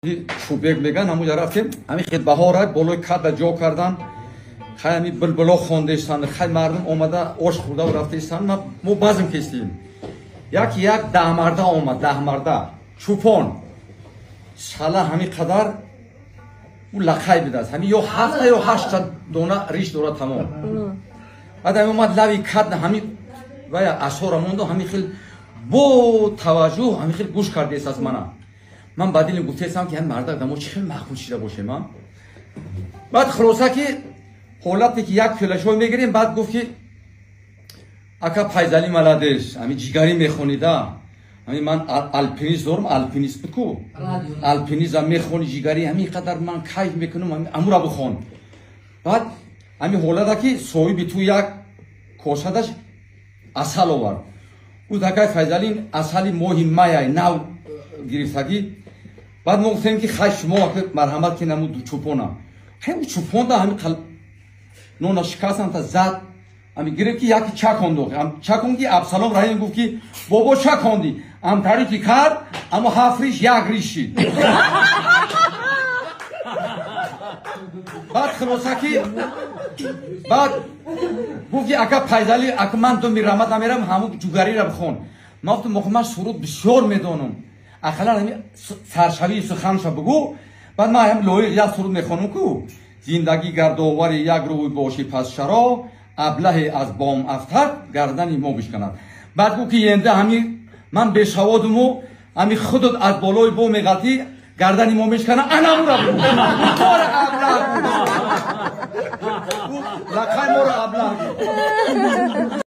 чӯбек меган ҳамуҷа рафтем ҳамин хел баҳора болои када ҷо кардан хай ҳамин билбило хондештанд хай мардум омада ош хӯрдаву рафтештанд мо базм кештем як даҳмарда омад даҳмарда чӯпон шала ҳамин қадар ӯ лақай бидааст ҳамин ё 7 ё 8 дона риш дорад тамом баъд ҳамин омад лави кад ҳамин вая ашора мондо ҳамин хел бо таваҷҷӯҳ ҳамин хел гӯш кардест аз мана من بعدی گفتم که هم مرد دمو چه معقول شده باشه من بعد خلاصه که حالتی که یک فلشوی میگیریم بعد گفت که اکا پایزالی ملادش همین جیگاری میخونیده همین من الپینیست دارم الپینیست بکو الپینیزم میخونی جیگاری همین قدر من کیف میکنم امور ابو خون بعد همین حالته که صاحب تو یک کوشادش اصل آورد او دکای پایزالی اصلی مهمه نو گرفتگی بعد ما گفتیم که خواهی شما مرحمت که نمود چوپونا همین چوپون دا همین نونا شکستن تا زد همین گرفت که یکی چه کندو چه کندی ابسالام رحیم گفت که بابا چه کندی هم تاری که کرد اما هفریش یک ریش شید بعد خلاصه که بعد گفت که اکا پایزالی اکا من تو میرامد نمیرم همون جوگری را بخون ما گفتم محمد سرود بسیار میدونم اخلا همی سرشوی سخنشو بگو بعد ما هم لایق یک سرود میخونم کو زندگی گردآور یک روی باشی پس شرا ابله از بام افتد گردن ما بشکند بعد گفت که ینده همی من بشوادم و همی خودت از بالای بام میغلطی گردن ما میشکنه انا مورا بگو کار ابله لکای مورا ابله